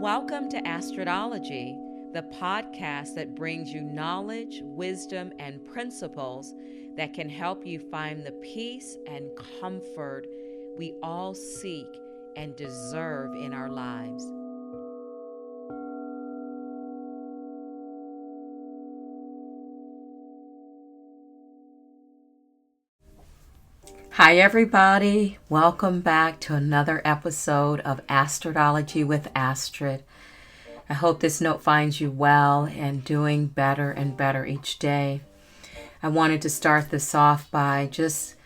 Welcome to Astrodology, the podcast that brings you knowledge, wisdom, and principles that can help you find the peace and comfort we all seek and deserve in our lives. Hi everybody, welcome back to another episode of Astrodology with Astrid. I hope this note finds you well and doing better and better each day. I wanted to start this off by just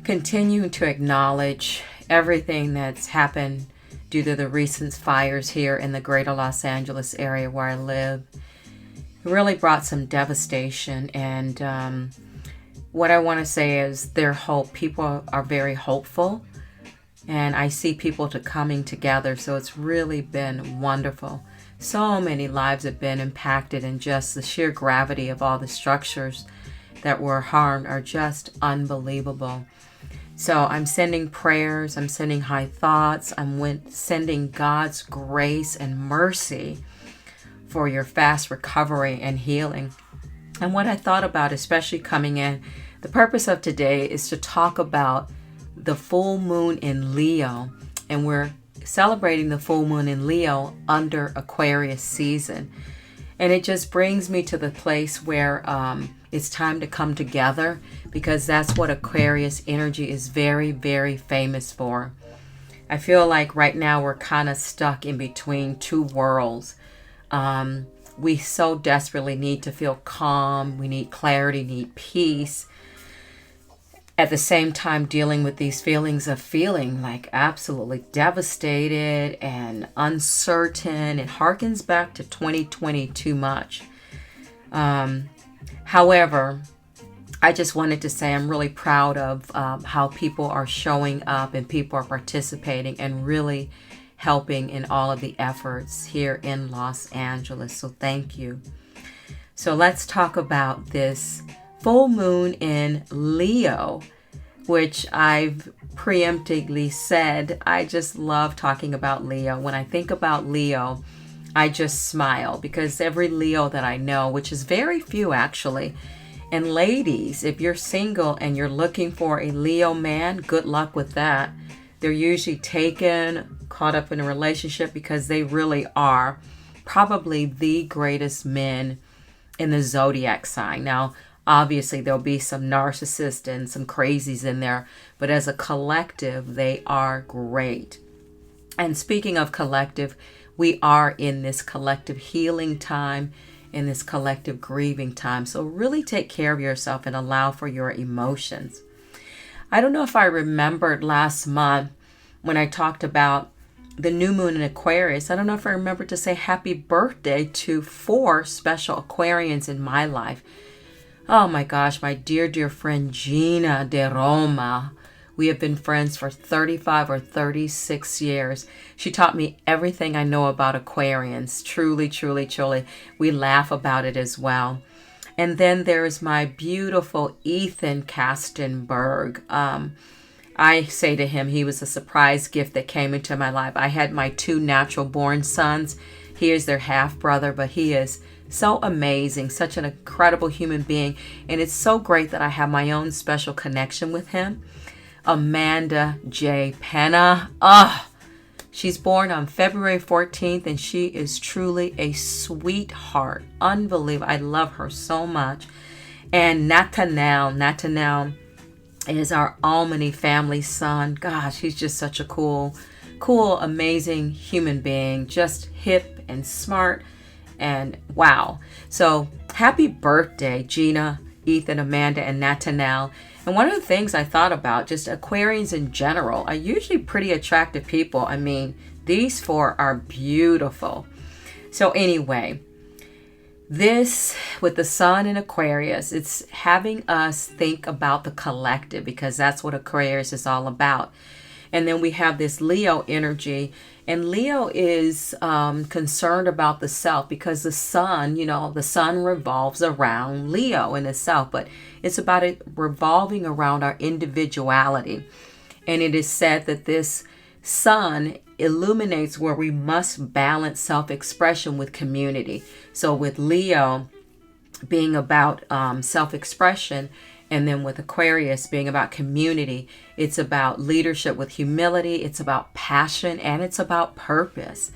continuing to acknowledge everything that's happened due to the recent fires here in the greater Los Angeles area where I live. It really brought some devastation, and what I want to say is their hope. People are very hopeful, and I see people coming together, so it's really been wonderful. So many lives have been impacted, and just the sheer gravity of all the structures that were harmed are just unbelievable. So I'm sending prayers, I'm sending high thoughts, I'm sending God's grace and mercy for your fast recovery and healing. And what I thought about, especially coming in, the purpose of today is to talk about the full moon in Leo, and we're celebrating the full moon in Leo under Aquarius season. And it just brings me to the place where it's time to come together, because that's what Aquarius energy is very, very famous for. I feel like right now we're kind of stuck in between two worlds. We so desperately need to feel calm, we need clarity, need peace. At the same time, dealing with these feelings of feeling like absolutely devastated and uncertain. It harkens back to 2020 too much. However, I just wanted to say I'm really proud of how people are showing up and people are participating and really helping in all of the efforts here in Los Angeles. So thank you. So let's talk about this full moon in Leo, which I've preemptively said. I just love talking about Leo. When I think about Leo, I just smile, because every Leo that I know, which is very few actually, and ladies, if you're single and you're looking for a Leo man, good luck with that. They're usually taken, caught up in a relationship, because they really are probably the greatest men in the zodiac sign. Now, obviously, there'll be some narcissists and some crazies in there, but as a collective, they are great. And speaking of collective, we are in this collective healing time, in this collective grieving time. So really take care of yourself and allow for your emotions. I don't know if I remembered last month when I talked about the new moon in Aquarius. I don't know if I remembered to say happy birthday to 4 special Aquarians in my life. Oh my gosh, my dear, dear friend Gina de Roma. We have been friends for 35 or 36 years. She taught me everything I know about Aquarians. Truly, truly, truly. We laugh about it as well. And then there's my beautiful Ethan Castenberg. I say to him, he was a surprise gift that came into my life. I had my 2 natural born sons. He is their half brother, but he is so amazing, such an incredible human being. And it's so great that I have my own special connection with him. Amanda J. Penna. She's born on February 14th, and she is truly a sweetheart. Unbelievable. I love her so much. And Nathaniel is our Almany family son. Gosh, he's just such a cool, amazing human being. Just hip and smart. And wow. So happy birthday, Gina, Ethan, Amanda, and Nathaniel. And one of the things I thought about, just Aquarians in general, are usually pretty attractive people. I mean, these 4 are beautiful. So anyway, this with the sun in Aquarius, it's having us think about the collective, because that's what Aquarius is all about. And then we have this Leo energy, and Leo is concerned about the self, because the sun, the sun revolves around Leo in itself, but it's about it revolving around our individuality. And it is said that this sun illuminates where we must balance self-expression with community. So with Leo being about self-expression, and then with Aquarius being about community, it's about leadership with humility, it's about passion, and it's about purpose.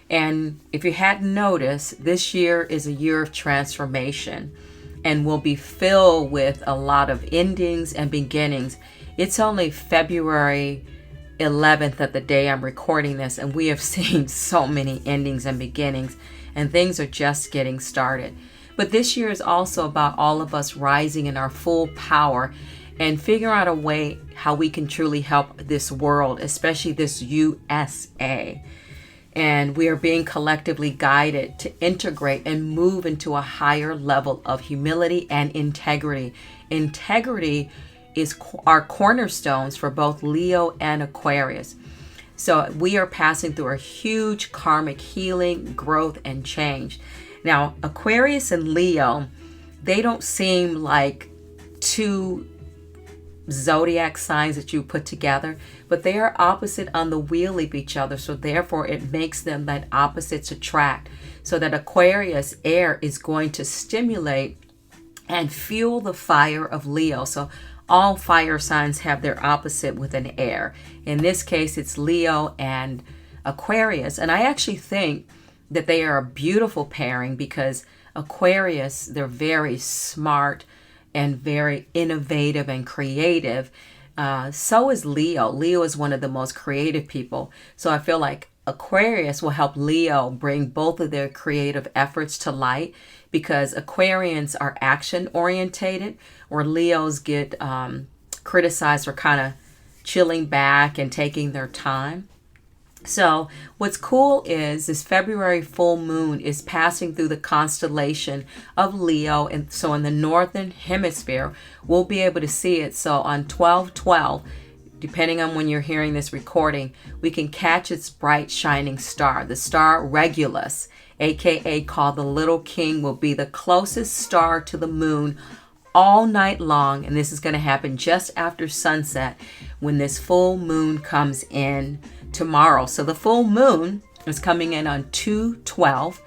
And if you hadn't noticed, this year is a year of transformation and will be filled with a lot of endings and beginnings. It's only February 11th at the day I'm recording this, and we have seen so many endings and beginnings, and things are just getting started. But this year is also about all of us rising in our full power and figure out a way how we can truly help this world, especially this USA. And we are being collectively guided to integrate and move into a higher level of humility and integrity. Integrity is our cornerstones for both Leo and Aquarius. So we are passing through a huge karmic healing, growth, and change. Now, Aquarius and Leo, they don't seem like two zodiac signs that you put together, but they are opposite on the wheel of each other. So therefore, it makes them that opposites attract. So that Aquarius air is going to stimulate and fuel the fire of Leo. So all fire signs have their opposite with an air. In this case, it's Leo and Aquarius. And I actually think that they are a beautiful pairing because Aquarius, they're very smart and very innovative and creative. So is Leo. Leo is one of the most creative people. So I feel like Aquarius will help Leo bring both of their creative efforts to light, because Aquarians are action orientated, or Leos get criticized for kind of chilling back and taking their time. So what's cool is this February full moon is passing through the constellation of Leo. And so in the northern hemisphere, we'll be able to see it. So on 12/12, depending on when you're hearing this recording, we can catch its bright shining star. The star Regulus, aka called the Little King, will be the closest star to the moon all night long. And this is going to happen just after sunset when this full moon comes in tomorrow. So the full moon is coming in on 2/12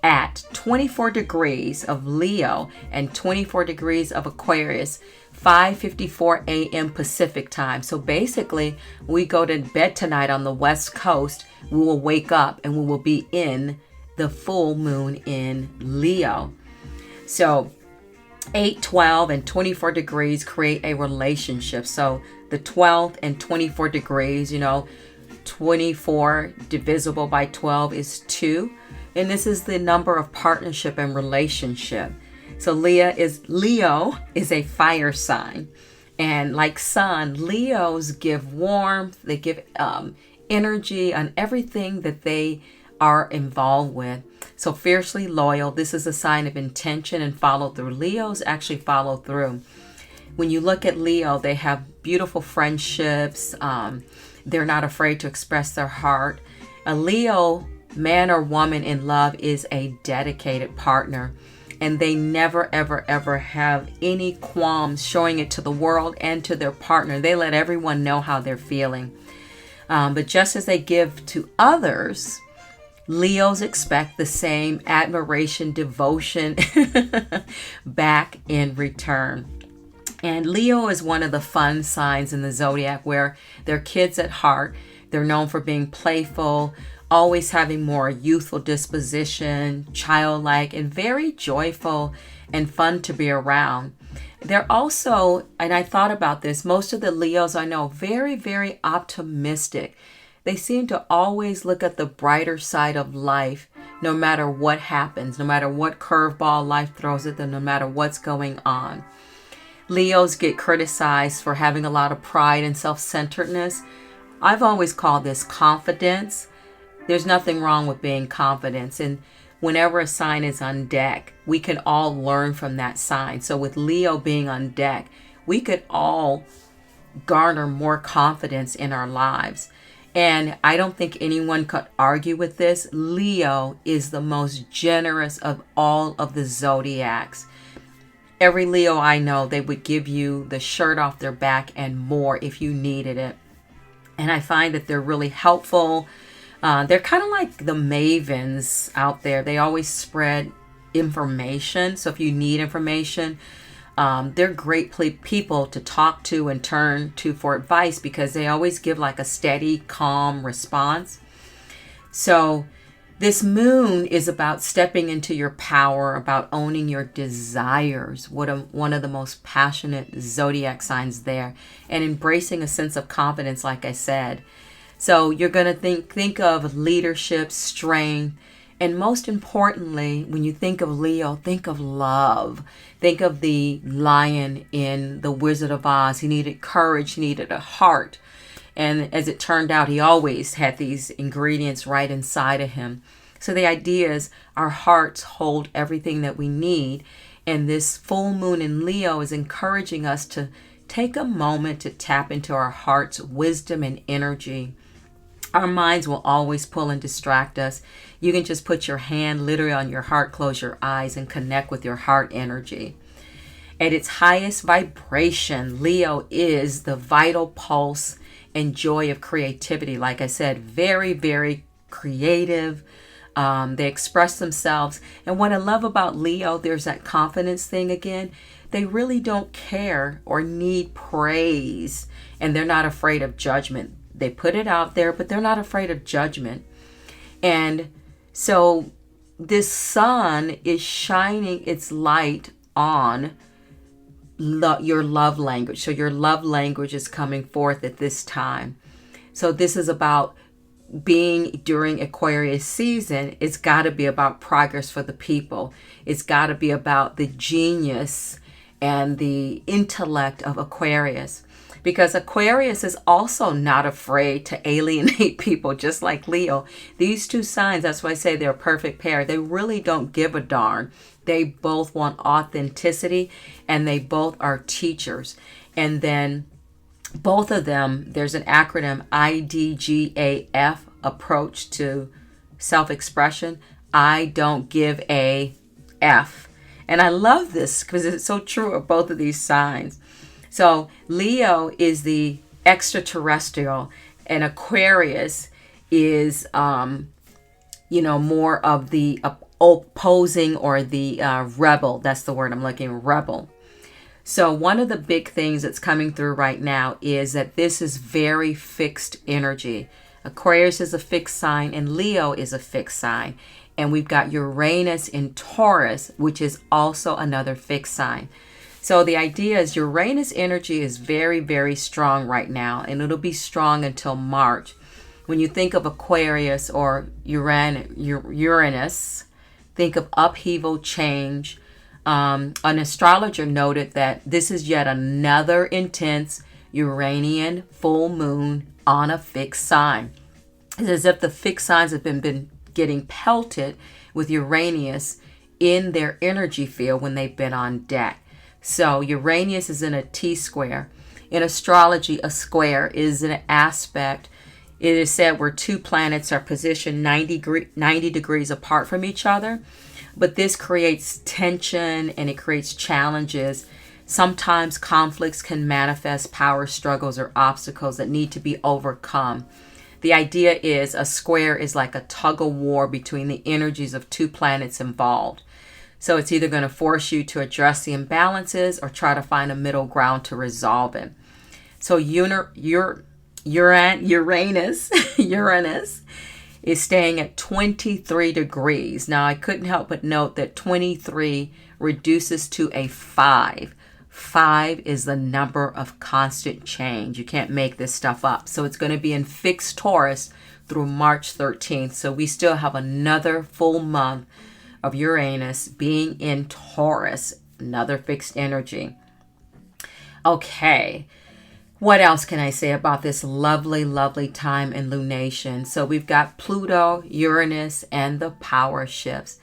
at 24 degrees of Leo and 24 degrees of Aquarius, 5:54 a.m. Pacific time. So basically, we go to bed tonight on the West Coast, we will wake up and we will be in the full moon in Leo. So 8, 12, and 24 degrees create a relationship. So the 12th and 24 degrees, 24 divisible by 12 is 2. And this is the number of partnership and relationship. So Leo is a fire sign. And like sun, Leos give warmth, they give energy on everything that they are involved with. So fiercely loyal, this is a sign of intention and follow through. Leos actually follow through. When you look at Leo, they have beautiful friendships. They're not afraid to express their heart. A Leo, man or woman in love, is a dedicated partner. And they never, ever, ever have any qualms showing it to the world and to their partner. They let everyone know how they're feeling. But just as they give to others, Leos expect the same admiration, devotion back in return. And Leo is one of the fun signs in the zodiac where they're kids at heart. They're known for being playful, always having more youthful disposition, childlike, and very joyful and fun to be around. They're also, and I thought about this, most of the Leos I know, very, very optimistic. They seem to always look at the brighter side of life, no matter what happens, no matter what curveball life throws at them, no matter what's going on. Leos get criticized for having a lot of pride and self-centeredness. I've always called this confidence. There's nothing wrong with being confident. And whenever a sign is on deck, we can all learn from that sign. So with Leo being on deck, we could all garner more confidence in our lives. And I don't think anyone could argue with this. Leo is the most generous of all of the zodiacs. Every Leo I know, they would give you the shirt off their back and more if you needed it. And I find that they're really helpful. They're kind of like the mavens out there. They always spread information. So if you need information, they're great people to talk to and turn to for advice, because they always give like a steady, calm response. So this moon is about stepping into your power, about owning your desires. One of the most passionate zodiac signs there, and embracing a sense of confidence, like I said. So you're going to think of leadership, strength, and most importantly, when you think of Leo, think of love. Think of the lion in The Wizard of Oz. He needed courage, he needed a heart. And as it turned out, he always had these ingredients right inside of him. So the idea is our hearts hold everything that we need. And this full moon in Leo is encouraging us to take a moment to tap into our heart's wisdom and energy. Our minds will always pull and distract us. You can just put your hand literally on your heart, close your eyes, and connect with your heart energy. At its highest vibration, Leo is the vital pulse and joy of creativity. Like I said, very, very creative. They express themselves. And what I love about Leo, there's that confidence thing again. They really don't care or need praise, and they're not afraid of judgment. They put it out there, but they're not afraid of judgment. And so this sun is shining its light on your love language. So your love language is coming forth at this time. So this is about being during Aquarius season. It's got to be about progress for the people. It's got to be about the genius and the intellect of Aquarius. Because Aquarius is also not afraid to alienate people, just like Leo. These two signs, that's why I say they're a perfect pair. They really don't give a darn. They both want authenticity, and they both are teachers. And then both of them, there's an acronym, IDGAF, approach to self-expression. I don't give a F. And I love this because it's so true of both of these signs. So Leo is the extraterrestrial, and Aquarius is, more of the opposing, or the rebel. That's the word I'm looking, rebel. So one of the big things that's coming through right now is that this is very fixed energy. Aquarius is a fixed sign, and Leo is a fixed sign. And we've got Uranus in Taurus, which is also another fixed sign. So the idea is Uranus energy is very, very strong right now, and it'll be strong until March. When you think of Aquarius or Uranus, think of upheaval, change. An astrologer noted that this is yet another intense Uranian full moon on a fixed sign. It's as if the fixed signs have been getting pelted with Uranus in their energy field when they've been on deck. So Uranus is in a T-square. In astrology, a square is an aspect. It is said where two planets are positioned 90 degrees apart from each other. But this creates tension, and it creates challenges. Sometimes conflicts can manifest power struggles or obstacles that need to be overcome. The idea is a square is like a tug of war between the energies of two planets involved. So it's either going to force you to address the imbalances or try to find a middle ground to resolve it. So Uranus is staying at 23 degrees. Now, I couldn't help but note that 23 reduces to a 5. 5 is the number of constant change. You can't make this stuff up. So it's going to be in fixed Taurus through March 13th. So we still have another full month of Uranus being in Taurus, another fixed energy. Okay, what else can I say about this lovely, lovely time in lunation? So we've got Pluto, Uranus, and the power shifts.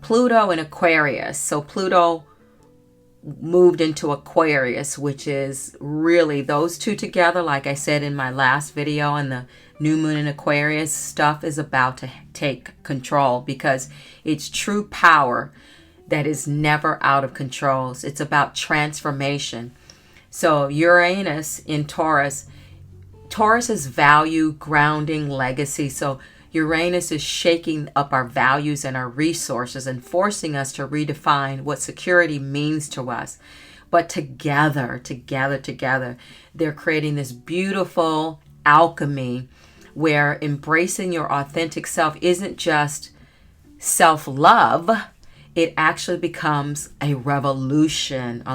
Pluto in Aquarius. So Pluto moved into Aquarius, which is really those two together. Like I said in my last video, and the new moon in Aquarius, stuff is about to take control, because it's true power that is never out of control. It's about transformation. So Uranus in Taurus Taurus value, grounding, legacy. So Uranus is shaking up our values and our resources and forcing us to redefine what security means to us. But together, they're creating this beautiful alchemy where embracing your authentic self isn't just self-love. It actually becomes a revolution. I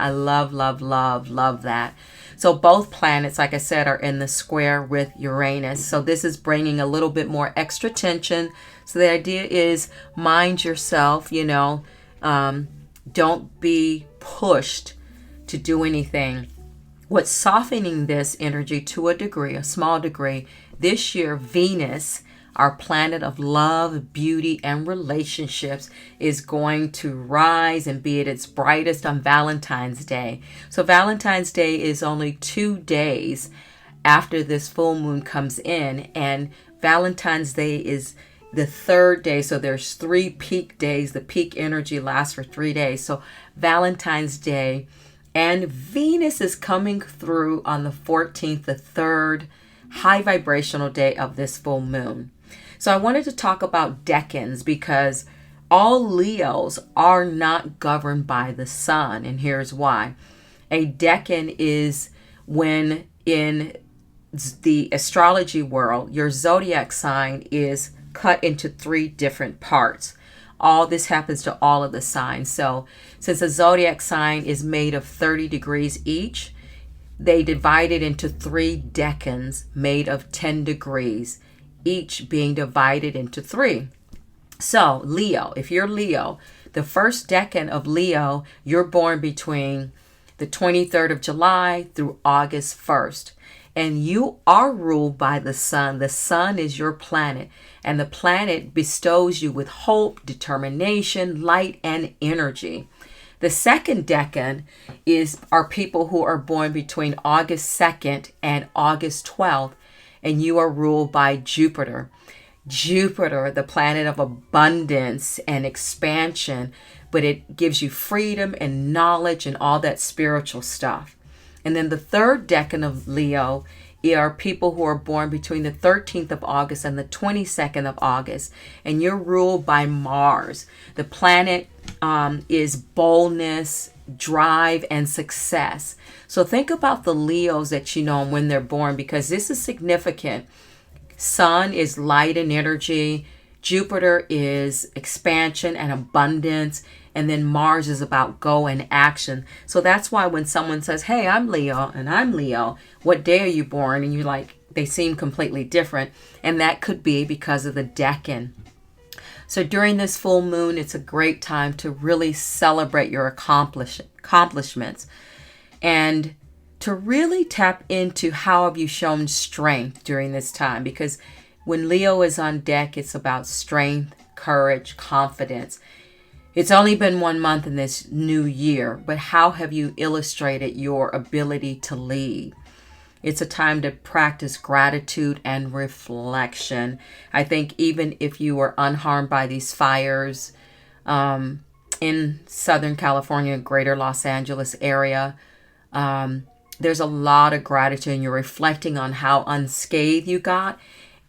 love that. So both planets, like I said, are in the square with Uranus. So this is bringing a little bit more extra tension. So the idea is mind yourself, don't be pushed to do anything. What's softening this energy to a degree, a small degree, this year, Venus, our planet of love, beauty, and relationships, is going to rise and be at its brightest on Valentine's Day. So Valentine's Day is only 2 days after this full moon comes in, and Valentine's Day is the 3rd day. So there's 3 peak days. The peak energy lasts for 3 days. So Valentine's Day, and Venus is coming through on the 14th, the 3rd high vibrational day of this full moon. So I wanted to talk about decans because all Leos are not governed by the sun, and here's why. A decan is when in the astrology world, your zodiac sign is cut into 3 different parts. All this happens to all of the signs. So since a zodiac sign is made of 30 degrees each, they divide it into 3 decans made of 10 degrees. Each being divided into 3. So Leo, if you're Leo, the first decan of Leo, you're born between the 23rd of July through August 1st. And you are ruled by the sun. The sun is your planet. And the planet bestows you with hope, determination, light, and energy. The second decan are people who are born between August 2nd and August 12th. And you are ruled by Jupiter. Jupiter, the planet of abundance and expansion, but it gives you freedom and knowledge and all that spiritual stuff. And then the third decan of Leo are people who are born between the 13th of August and the 22nd of August. And you're ruled by Mars. The planet is boldness, drive, and success. So think about the Leos that you know when they're born, because this is significant. Sun is light and energy. Jupiter is expansion and abundance. And then Mars is about go and action. So that's why when someone says, hey, I'm Leo and I'm Leo, what day are you born? And you're like, they seem completely different. And that could be because of the decan. So during this full moon, it's a great time to really celebrate your accomplishments and to really tap into how have you shown strength during this time. Because when Leo is on deck, it's about strength, courage, confidence. It's only been 1 month in this new year, but how have you illustrated your ability to lead? It's a time to practice gratitude and reflection. I think even if you were unharmed by these fires in Southern California, greater Los Angeles area, there's a lot of gratitude, and you're reflecting on how unscathed you got.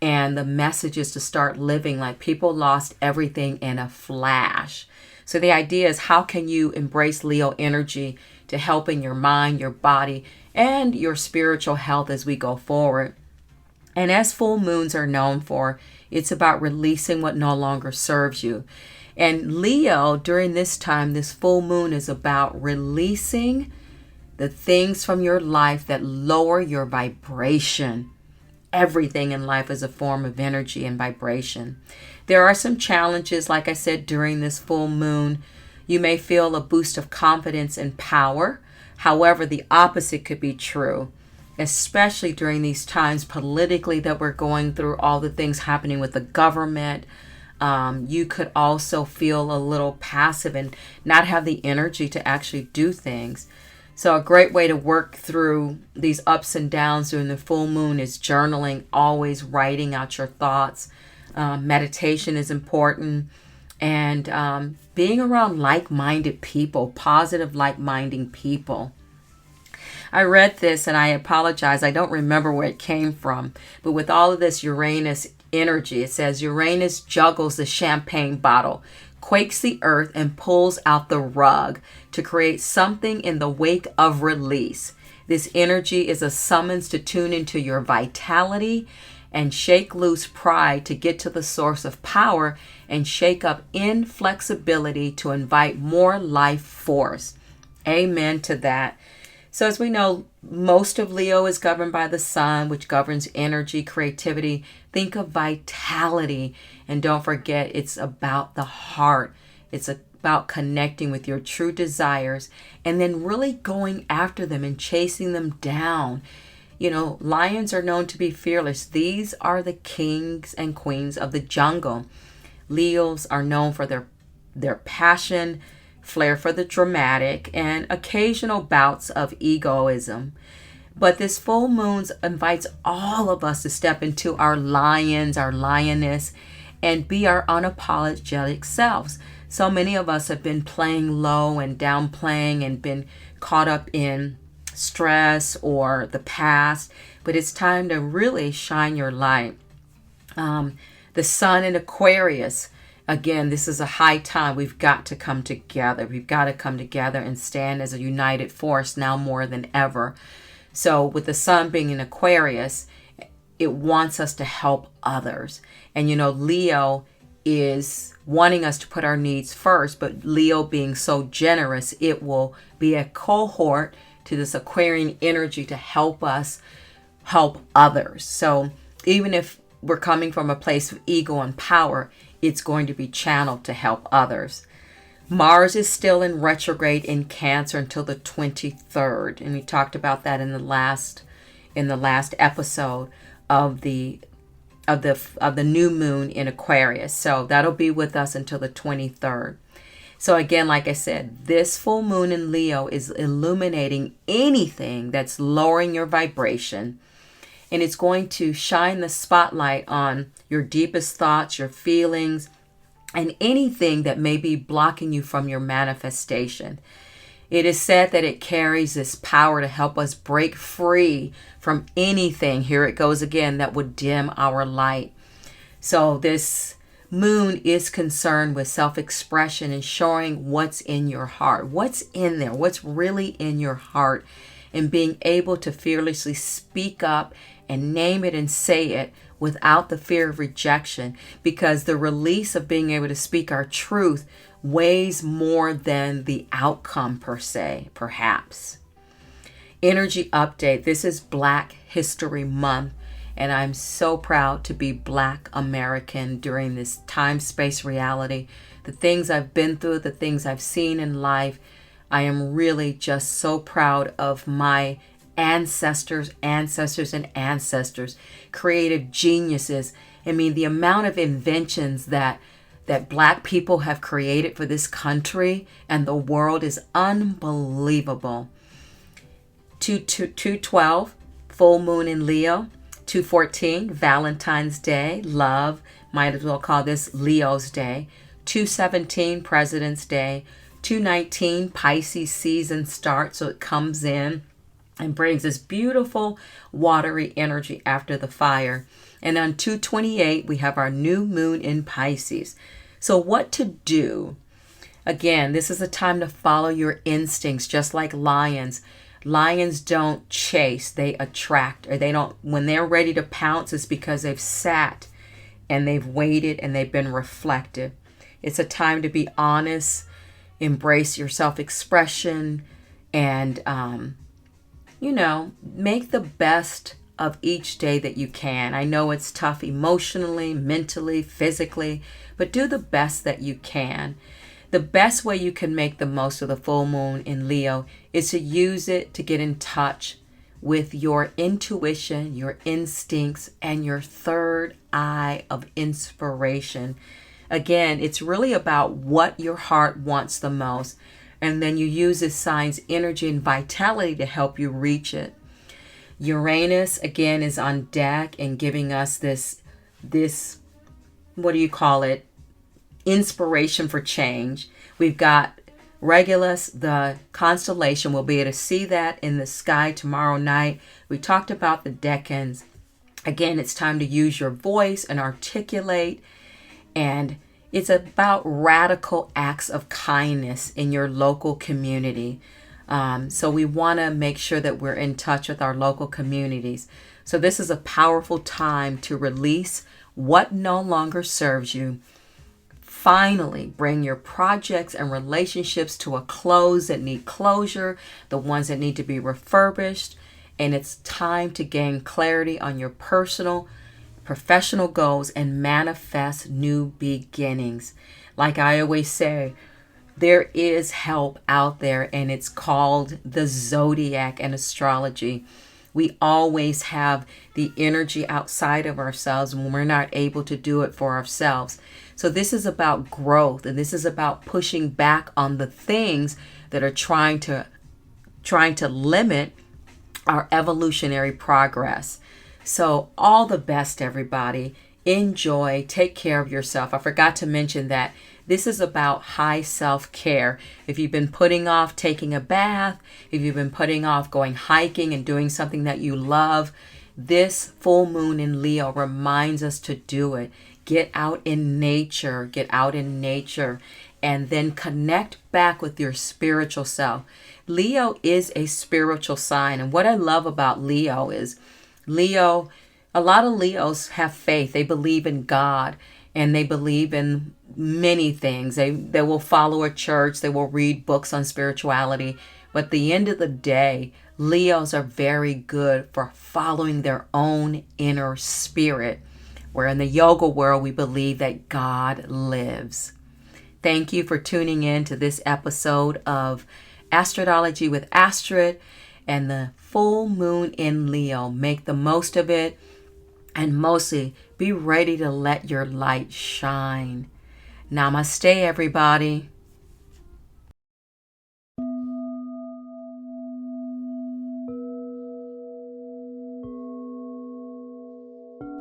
And the message is to start living like people lost everything in a flash. So the idea is, how can you embrace Leo energy to help in your mind, your body, and your spiritual health as we go forward? And as full moons are known for, it's about releasing what no longer serves you. And Leo, during this time, this full moon is about releasing the things from your life that lower your vibration. Everything in life is a form of energy and vibration. There are some challenges, like I said, during this full moon. You may feel a boost of confidence and power. However, the opposite could be true, especially during these times politically that we're going through, all the things happening with the government. You could also feel a little passive and not have the energy to actually do things. So a great way to work through these ups and downs during the full moon is journaling, always writing out your thoughts. Meditation is important. And being around like-minded people, positive like-minded people. I read this and I apologize. I don't remember where it came from. But with all of this Uranus energy, it says Uranus juggles the champagne bottle, quakes the earth, and pulls out the rug to create something in the wake of release. This energy is a summons to tune into your vitality and shake loose pride to get to the source of power and shake up inflexibility to invite more life force. Amen to that. So as we know, most of Leo is governed by the sun, which governs energy, creativity. Think of vitality. And don't forget, it's about the heart. It's about connecting with your true desires and then really going after them and chasing them down. You know, lions are known to be fearless. These are the kings and queens of the jungle. Leos are known for their passion, flair for the dramatic, and occasional bouts of egoism. But this full moon invites all of us to step into our lions, our lioness, and be our unapologetic selves. So many of us have been playing low and downplaying and been caught up in stress or the past, but it's time to really shine your light. The sun in Aquarius, again, this is a high time. We've got to come together. We've got to come together and stand as a united force now more than ever. So with the sun being in Aquarius, it wants us to help others. And you know, Leo is wanting us to put our needs first, but Leo being so generous, it will be a cohort to this Aquarian energy to help us help others. So even if we're coming from a place of ego and power, it's going to be channeled to help others. Mars is still in retrograde in Cancer until the 23rd, and we talked about that in the last episode of the new moon in Aquarius. So that'll be with us until the 23rd. So again, like I said, this full moon in Leo is illuminating anything that's lowering your vibration. And it's going to shine the spotlight on your deepest thoughts, your feelings, and anything that may be blocking you from your manifestation. It is said that it carries this power to help us break free from anything, here it goes again, that would dim our light. So this moon is concerned with self-expression and showing what's in your heart, what's in there, what's really in your heart, and being able to fearlessly speak up and name it and say it without the fear of rejection, because the release of being able to speak our truth weighs more than the outcome per se, perhaps. Energy update. This is Black History Month, and I'm so proud to be Black American during this time-space reality. The things I've been through, the things I've seen in life, I am really just so proud of my ancestors, creative geniuses. I mean, the amount of inventions that Black people have created for this country and the world is unbelievable. 212, full moon in Leo. 214, Valentine's Day, love. Might as well call this Leo's Day. 217, President's Day. 219, Pisces season starts, so it comes in and brings this beautiful watery energy after the fire. And on 228, we have our new moon in Pisces. So what to do? Again, this is a time to follow your instincts, just like lions. Lions don't chase, they attract, or they don't, when they're ready to pounce, it's because they've sat and they've waited and they've been reflective. It's a time to be honest, embrace your self-expression, and, make the best of each day that you can. I know it's tough emotionally, mentally, physically, but do the best that you can. The best way you can make the most of the full moon in Leo is to use it to get in touch with your intuition, your instincts, and your third eye of inspiration. Again, it's really about what your heart wants the most, and then you use this sign's energy and vitality to help you reach it. Uranus, again, is on deck and giving us this, what do you call it? Inspiration for change. We've got Regulus, the constellation, we'll be able to see that in the sky tomorrow night. We talked about the decans. Again, it's time to use your voice and articulate. And it's about radical acts of kindness in your local community. So we want to make sure that we're in touch with our local communities. So this is a powerful time to release what no longer serves you. Finally, bring your projects and relationships to a close that need closure, the ones that need to be refurbished. And it's time to gain clarity on your personal, professional goals and manifest new beginnings. Like I always say, there is help out there, and it's called the zodiac and astrology. We always have the energy outside of ourselves when we're not able to do it for ourselves. So this is about growth, and this is about pushing back on the things that are trying to limit our evolutionary progress. So all the best, everybody. Enjoy. Take care of yourself. I forgot to mention that this is about high self-care. If you've been putting off taking a bath, if you've been putting off going hiking and doing something that you love, this full moon in Leo reminds us to do it. Get out in nature. Get out in nature. And then connect back with your spiritual self. Leo is a spiritual sign. And what I love about Leo is a lot of Leos have faith. They believe in God, and they believe in many things. They will follow a church. They will read books on spirituality. But at the end of the day, Leos are very good for following their own inner spirit, where in the yoga world, we believe that God lives. Thank you for tuning in to this episode of Astrodology with Astrid and the full moon in Leo. Make the most of it, and mostly be ready to let your light shine. Namaste, everybody.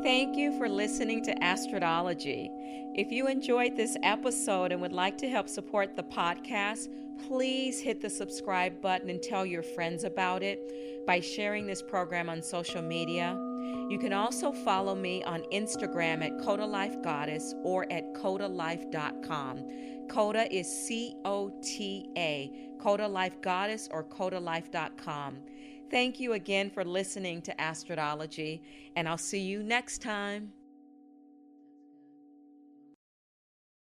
Thank you for listening to Astrodology. If you enjoyed this episode and would like to help support the podcast, please hit the subscribe button and tell your friends about it by sharing this program on social media. You can also follow me on Instagram at Coda Life Goddess or at codalife.com. Coda is C-O-T-A, Coda Life Goddess or codalife.com. Thank you again for listening to Astrodology, and I'll see you next time.